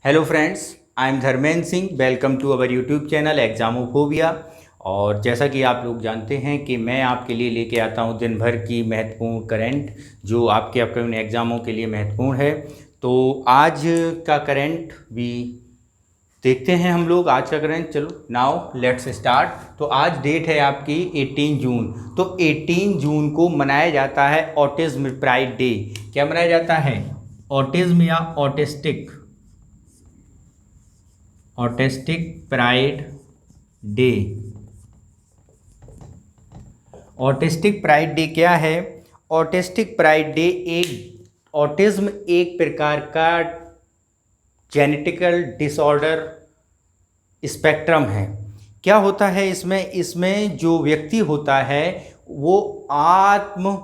Hello friends, I am Dharmendra Singh. Welcome to our YouTube channel Examophobia. और जैसा कि आप लोग जानते हैं कि मैं आपके लिए लेके आता हूं दिन भर की महत्वपूर्ण करंट जो आपके अपकमिंग एग्ज़ामों के लिए महत्वपूर्ण है। तो आज का करंट भी देखते हैं हम लोग। आज का करंट, चलो नाउ लेट्स स्टार्ट। तो आज डेट है आपकी 18 जून। तो 18 जून को मनाया जाता है ऑटिज्म प्राइड डे। क्या मनाया जाता है? ऑटिज्म या autistic pride day. Autistic pride day क्या है? ऑटिस्टिक प्राइड डे एक ऑटिज्म एक प्रकार का जेनेटिकल डिसऑर्डर स्पेक्ट्रम है। क्या होता है इसमें जो व्यक्ति होता है वो आत्म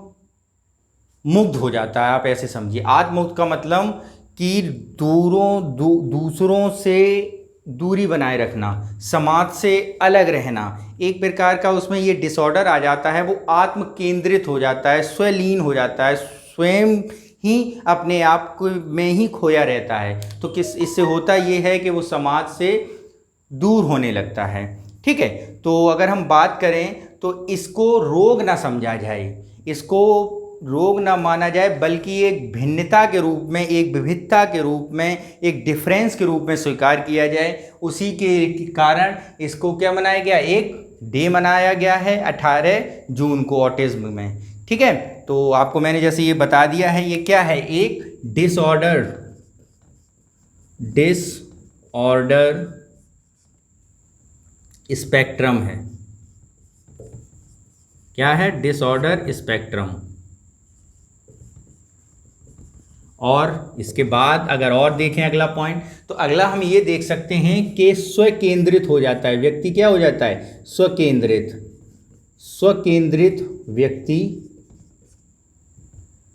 मुग्ध हो जाता है। आप ऐसे समझिए, आत्ममुक्त का मतलब कि दूसरों से दूरी बनाए रखना, समाज से अलग रहना। एक प्रकार का उसमें ये डिसऑर्डर आ जाता है। वो आत्म केंद्रित हो जाता है, स्वलीन हो जाता है, स्वयं ही अपने आप को में ही खोया रहता है। तो इससे होता ये है कि वो समाज से दूर होने लगता है। ठीक है, तो अगर हम बात करें तो इसको रोग ना समझा जाए, इसको रोग ना माना जाए, बल्कि एक भिन्नता के रूप में, एक विविधता के रूप में, एक डिफरेंस के रूप में स्वीकार किया जाए। उसी के कारण इसको क्या मनाया गया? एक डे मनाया गया है 18 जून को ऑटिज्म में। ठीक है, तो आपको मैंने जैसे ये बता दिया है, ये क्या है? एक डिसऑर्डर स्पेक्ट्रम है। क्या है? Disorder spectrum. और इसके बाद अगर और देखें अगला पॉइंट, तो अगला हम ये देख सकते हैं कि स्वकेंद्रित हो जाता है व्यक्ति। क्या हो जाता है? स्वकेंद्रित व्यक्ति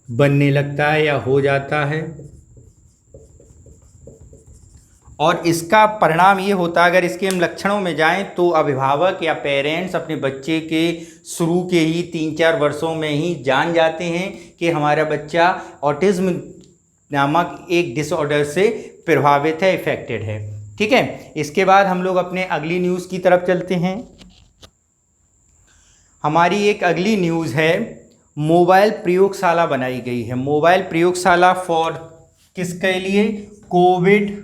बनने लगता है या हो जाता है। और इसका परिणाम ये होता है, अगर इसके हम लक्षणों में जाएं, तो अभिभावक या पेरेंट्स अपने बच्चे के शुरू के ही 3-4 वर्षों में ही जान जाते हैं कि हमारा बच्चा ऑटिज्म नामक एक डिसऑर्डर से प्रभावित है, इफेक्टेड है। ठीक है, इसके बाद हम लोग अपने अगली न्यूज़ की तरफ चलते हैं। हमारी एक अगली न्यूज़ है, मोबाइल प्रयोगशाला बनाई गई है। मोबाइल प्रयोगशाला फॉर किसके लिए? कोविड-19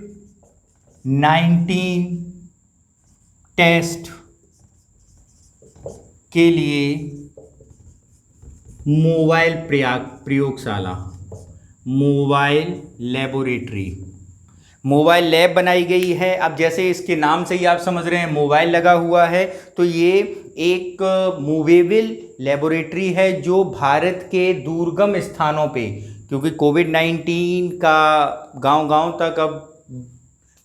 टेस्ट के लिए मोबाइल प्रयोगशाला, मोबाइल लेबोरेटरी, मोबाइल लैब बनाई गई है। अब जैसे इसके नाम से ही आप समझ रहे हैं मोबाइल लगा हुआ है, तो ये एक मूवेबल लेबोरेटरी है जो भारत के दुर्गम स्थानों पे, क्योंकि कोविड-19 का गांव-गांव तक अब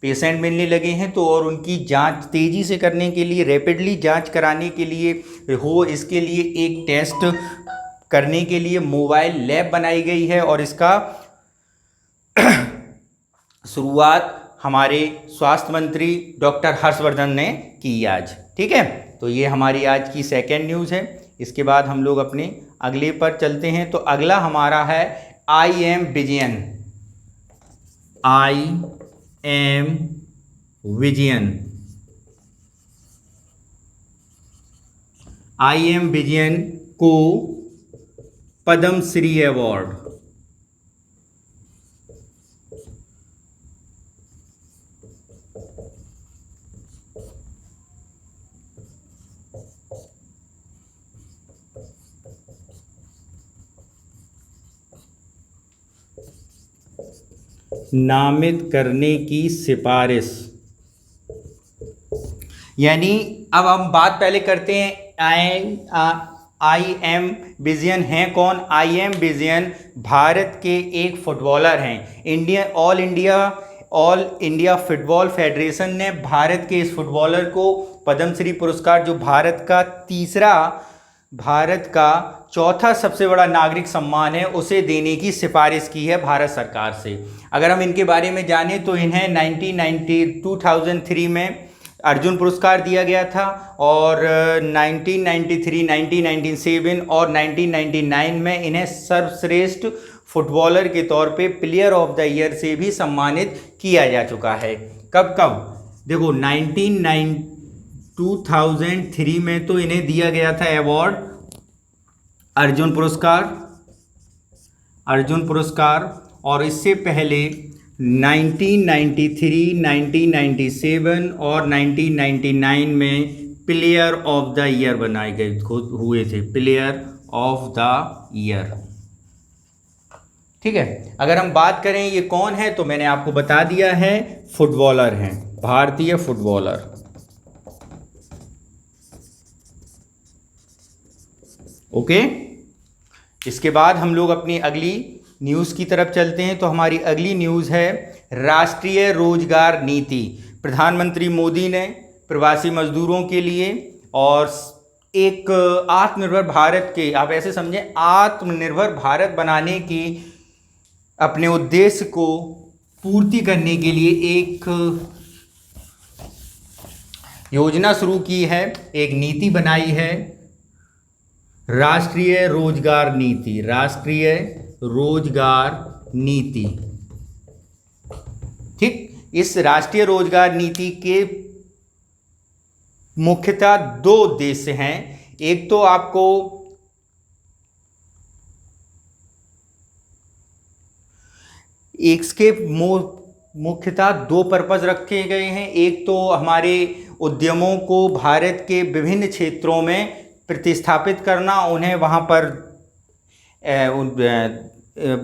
पेशेंट मिलने लगे हैं, तो और उनकी जांच तेज़ी से करने के लिए, रैपिडली जांच कराने के लिए हो, इसके लिए एक टेस्ट करने के लिए मोबाइल लैब बनाई गई है। और इसका शुरुआत हमारे स्वास्थ्य मंत्री डॉक्टर हर्षवर्धन ने की आज। ठीक है, तो ये हमारी आज की सेकेंड न्यूज़ है। इसके बाद हम लोग अपने अगले पर चलते हैं। तो अगला हमारा है I am Vijayan. I am Vijayan. I am Vijayan को पद्मश्री अवार्ड, नामित करने की सिफारिश। यानी अब हम बात पहले करते हैं, आई एम विजयन हैं कौन? आई एम विजयन भारत के एक फुटबॉलर हैं। ऑल इंडिया फुटबॉल फेडरेशन ने भारत के इस फुटबॉलर को पद्मश्री पुरस्कार, जो भारत का चौथा सबसे बड़ा नागरिक सम्मान है, उसे देने की सिफारिश की है भारत सरकार से। अगर हम इनके बारे में जानें तो इन्हें 2003 में अर्जुन पुरस्कार दिया गया था, और 1993, 1997 और 1999 में इन्हें सर्वश्रेष्ठ फुटबॉलर के तौर पे प्लेयर ऑफ द ईयर से भी सम्मानित किया जा चुका है। कब कब? देखो 2003 में तो इन्हें दिया गया था अवार्ड अर्जुन पुरस्कार, और इससे पहले 1993, 1997 और 1999 में प्लेयर ऑफ द ईयर बनाए गए हुए थे, प्लेयर ऑफ द ईयर। ठीक है, अगर हम बात करें ये कौन है तो मैंने आपको बता दिया है, फुटबॉलर हैं, भारतीय फुटबॉलर। ओके, इसके बाद हम लोग अपनी अगली न्यूज़ की तरफ चलते हैं। तो हमारी अगली न्यूज़ है राष्ट्रीय रोजगार नीति। प्रधानमंत्री मोदी ने प्रवासी मजदूरों के लिए और एक आत्मनिर्भर भारत के, आप ऐसे समझें, आत्मनिर्भर भारत बनाने की अपने उद्देश्य को पूर्ति करने के लिए एक योजना शुरू की है, एक नीति बनाई है, राष्ट्रीय रोजगार नीति। राष्ट्रीय रोजगार नीति, ठीक। इस राष्ट्रीय रोजगार नीति के मुख्यतः दो उद्देश्य हैं। एक तो आपको इसके मुख्यतः दो पर्पस रखे गए हैं। एक तो हमारे उद्यमों को भारत के विभिन्न क्षेत्रों में प्रतिस्थापित करना, उन्हें वहाँ पर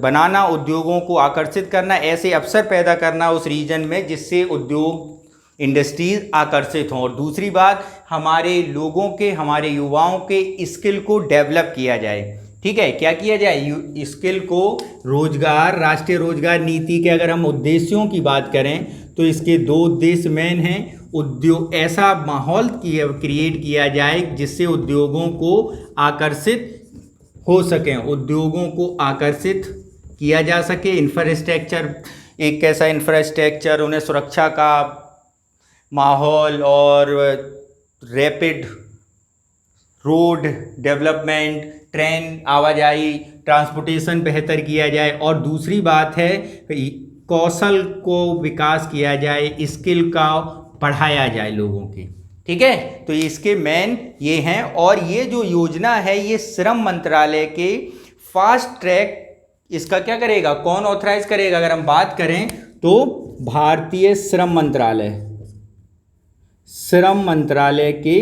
बनाना, उद्योगों को आकर्षित करना, ऐसे अवसर पैदा करना उस रीजन में जिससे उद्योग इंडस्ट्रीज आकर्षित हों। और दूसरी बात, हमारे लोगों के, हमारे युवाओं के स्किल को डेवलप किया जाए। ठीक है, क्या किया जाए? स्किल को रोजगार, राष्ट्रीय रोजगार नीति के अगर हम उद्देश्यों की बात करें तो इसके दो उद्देश्य मेन हैं। उद्योग, ऐसा माहौल क्रिएट किया जाए जिससे उद्योगों को आकर्षित हो सकें, उद्योगों को आकर्षित किया जा सके। इंफ्रास्ट्रक्चर, एक ऐसा इंफ्रास्ट्रक्चर, उन्हें सुरक्षा का माहौल और रैपिड रोड डेवलपमेंट, ट्रेन आवाजाही, ट्रांसपोर्टेशन बेहतर किया जाए। और दूसरी बात है कौशल को विकास किया जाए, स्किल का पढ़ाया जाए लोगों के। ठीक है, तो इसके मेन ये हैं। और ये जो योजना है ये श्रम मंत्रालय के फास्ट ट्रैक, इसका क्या करेगा, कौन ऑथराइज करेगा? अगर हम बात करें तो भारतीय श्रम मंत्रालय के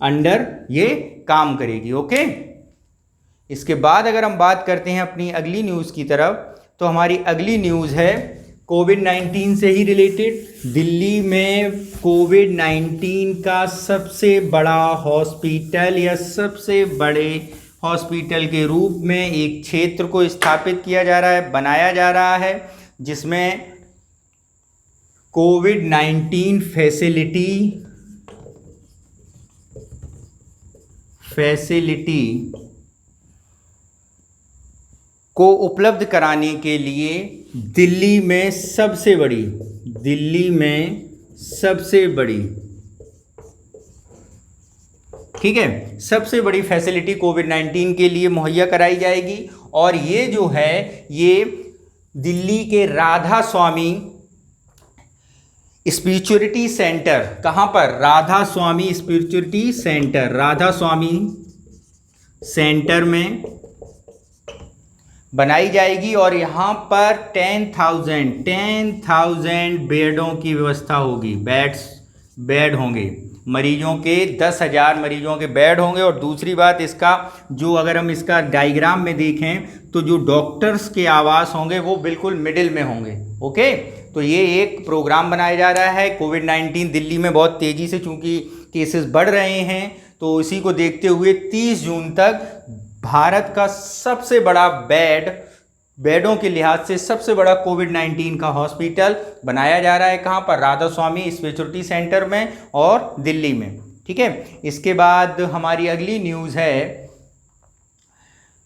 अंडर ये काम करेगी। ओके, इसके बाद अगर हम बात करते हैं अपनी अगली न्यूज़ की तरफ, तो हमारी अगली न्यूज़ है कोविड-19 से ही रिलेटेड। दिल्ली में कोविड-19 का सबसे बड़ा हॉस्पिटल या सबसे बड़े हॉस्पिटल के रूप में एक क्षेत्र को स्थापित किया जा रहा है, बनाया जा रहा है, जिसमें कोविड-19 फैसिलिटी को उपलब्ध कराने के लिए दिल्ली में सबसे बड़ी ठीक है, सबसे बड़ी फैसिलिटी कोविड-19 के लिए मुहैया कराई जाएगी। और ये जो है ये दिल्ली के राधा स्वामी स्पिरिचुअलिटी सेंटर, कहाँ पर? राधा स्वामी स्पिरिचुअलिटी सेंटर, राधा स्वामी सेंटर में बनाई जाएगी। और यहाँ पर 10,000 बेडों की व्यवस्था होगी, बेड होंगे, मरीजों के 10,000 मरीजों के बेड होंगे। और दूसरी बात, इसका जो, अगर हम इसका डायग्राम में देखें तो जो डॉक्टर्स के आवास होंगे वो बिल्कुल मिडिल में होंगे। ओके, तो ये एक प्रोग्राम बनाया जा रहा है। कोविड-19 दिल्ली में बहुत तेज़ी से चूँकि केसेस बढ़ रहे हैं, तो इसी को देखते हुए 30 जून तक भारत का सबसे बड़ा बेडों के लिहाज से सबसे बड़ा कोविड-19 का हॉस्पिटल बनाया जा रहा है। कहाँ पर? राधा स्वामी स्पिरिचुअलिटी सेंटर में और दिल्ली में। ठीक है, इसके बाद हमारी अगली न्यूज़ है,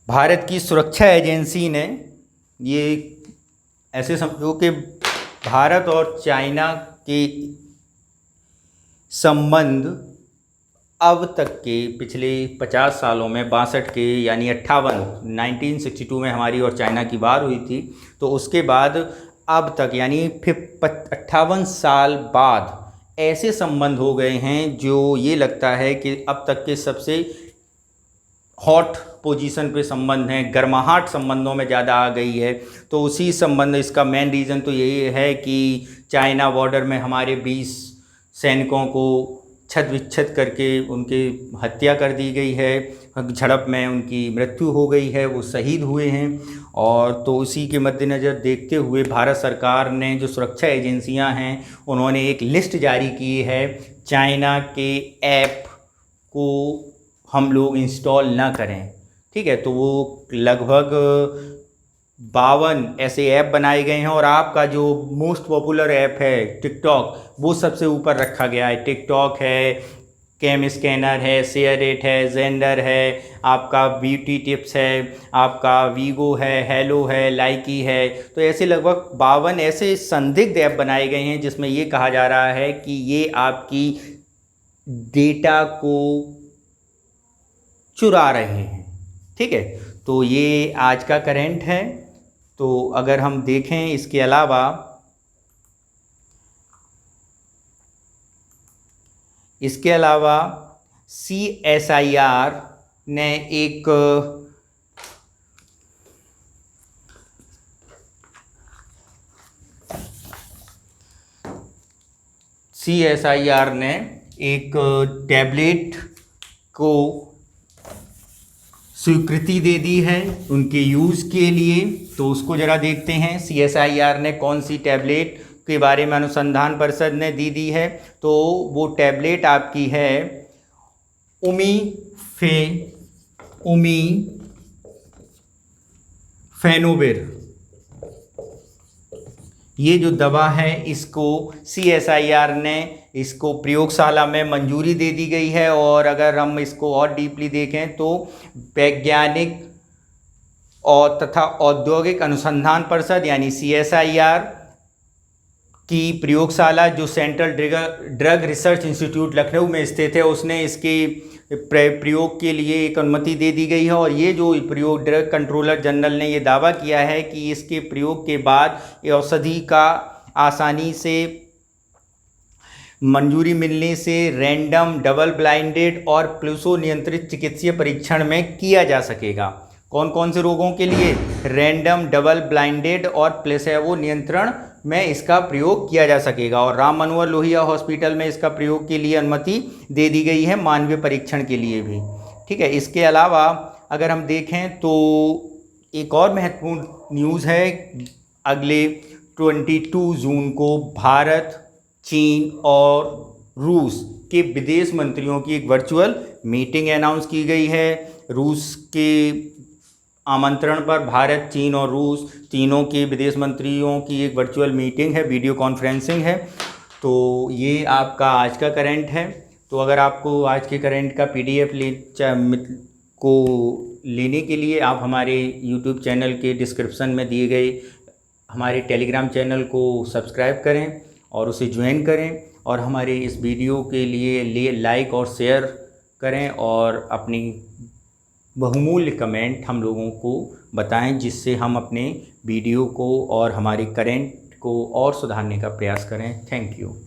भारत की सुरक्षा एजेंसी ने, ये ऐसे समझो कि भारत और चाइना के संबंध अब तक के पिछले 50 सालों में 62 के यानी 1962 में हमारी और चाइना की बात हुई थी, तो उसके बाद अब तक यानी फिर 58 साल बाद ऐसे संबंध हो गए हैं जो ये लगता है कि अब तक के सबसे हॉट पोजीशन पे संबंध हैं, गर्माहट संबंधों में ज़्यादा आ गई है। तो उसी संबंध, इसका मेन रीज़न तो यही है कि चाइना बॉर्डर में हमारे 20 सैनिकों को छद विच्छेद करके उनकी हत्या कर दी गई है, झड़प में उनकी मृत्यु हो गई है, वो शहीद हुए हैं। और तो उसी के मद्देनज़र देखते हुए भारत सरकार ने, जो सुरक्षा एजेंसियां हैं, उन्होंने एक लिस्ट जारी की है चाइना के ऐप को हम लोग इंस्टॉल ना करें। ठीक है, तो वो लगभग 52 ऐसे ऐप बनाए गए हैं और आपका जो मोस्ट पॉपुलर ऐप है टिकटॉक, वो सबसे ऊपर रखा गया है। टिकटॉक है, कैम स्कैनर है, शेयरइट है, जेंडर है, आपका ब्यूटी टिप्स है, आपका वीगो है, हेलो है, लाइकी है। तो ऐसे लगभग 52 ऐसे संदिग्ध ऐप बनाए गए हैं जिसमें ये कहा जा रहा है कि ये आपकी डेटा को चुरा रहे हैं। ठीक है, तो ये आज का करंट है। तो अगर हम देखें इसके अलावा CSIR ने एक टैबलेट को स्वीकृति दे दी है उनके यूज़ के लिए। तो उसको ज़रा देखते हैं CSIR ने कौन सी टैबलेट के बारे में अनुसंधान परिषद ने दी है। तो वो टैबलेट आपकी है फेनोविर। ये जो दवा है इसको CSIR ने इसको प्रयोगशाला में मंजूरी दे दी गई है। और अगर हम इसको और डीपली देखें तो वैज्ञानिक और तथा औद्योगिक अनुसंधान परिषद यानी CSIR की प्रयोगशाला, जो central drug research institute Lucknow में स्थित है, उसने इसके प्रयोग के लिए एक अनुमति दे दी गई है। और ये जो प्रयोग, ड्रग कंट्रोलर जनरल ने ये दावा किया है कि इसके प्रयोग के बाद ये औषधि का आसानी से मंजूरी मिलने से रैंडम, डबल ब्लाइंडेड और प्लेसो नियंत्रित चिकित्सीय परीक्षण में किया जा सकेगा। कौन कौन से रोगों के लिए? रैंडम, डबल ब्लाइंडेड और प्लेसेबो नियंत्रण में इसका प्रयोग किया जा सकेगा। और राम मनोहर लोहिया हॉस्पिटल में इसका प्रयोग के लिए अनुमति दे दी गई है, मानवीय परीक्षण के लिए भी। ठीक है, इसके अलावा अगर हम देखें तो एक और महत्वपूर्ण न्यूज़ है। अगले 22 जून को भारत, चीन और रूस के विदेश मंत्रियों की एक वर्चुअल मीटिंग अनाउंस की गई है। रूस के आमंत्रण पर भारत, चीन और रूस तीनों के विदेश मंत्रियों की एक वर्चुअल मीटिंग है, वीडियो कॉन्फ्रेंसिंग है। तो ये आपका आज का करंट है। तो अगर आपको आज के करंट का PDF को लेने के लिए आप हमारे YouTube चैनल के डिस्क्रिप्शन में दिए गए हमारे टेलीग्राम चैनल को सब्सक्राइब करें और उसे ज्वाइन करें। और हमारे इस वीडियो के लिए लाइक और शेयर करें और अपनी बहुमूल्य कमेंट हम लोगों को बताएं, जिससे हम अपने वीडियो को और हमारे करंट को और सुधारने का प्रयास करें। Thank you.